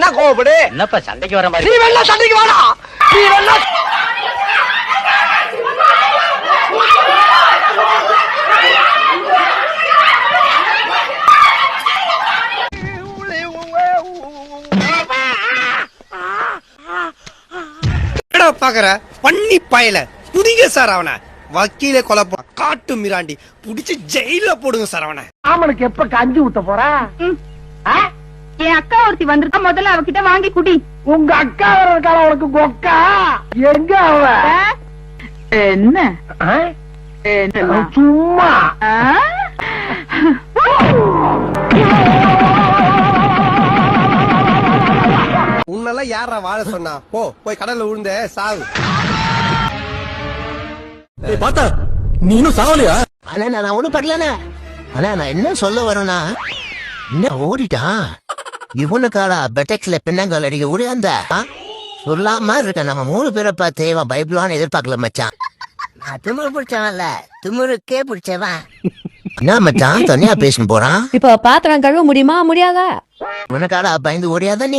வேணா கோவப்படு. என்னப்பா சண்டைக்கு வர மாதிரி? நீ வேணா சண்டைக்கு வாடா. நீ வேணா பாக்குற பண்ணி பயல புடிங்க சார் அவனை. வக்கீல கொலை காட்டு மிராண்டி புடிச்சு ஜெயில போடுங்க சார் அவனை. அவனுக்கு எப்ப கஞ்சி ஊத்த போற? என் அக்கா ஒருத்தி வந்திருக்கா, முதல்ல அவகிட்ட வாங்கி குடி. உங்க அக்கா வர்றதுக்கால உனக்கு கொக்கா? எங்க அவ? என்ன சும்மா உன்னெல்லாம் யாரா வாழ சொன்னா? போய் கடல்ல விழுந்த சாவு. பார்த்தா நீனும் சாவலியா? ஆனா நான் ஒண்ணும் பண்ணலண்ணே. ஆனா நான் என்ன சொல்ல வரேன்னா, என்ன ஓடிட்டான் இவனுக்கால பெட்டெக்ஸ்ல பின்னங்கால் அடிக்க ஓடியாந்தா சொல்லாம இருக்க. நம்ம 3 பேரை பார்த்து இவன் பைபிளான்னு எதிர்பார்க்கல மச்சான். நான் திமுரு பிடிச்சவன்ல, திமுருக்கே பிடிச்சவன். என்ன மச்சான் தனியா பேசின்னு போறான்? இப்ப பாத்திரம் கழுவ முடியுமா முடியாதா? உனக்கால பயந்து ஓடியாத நீ.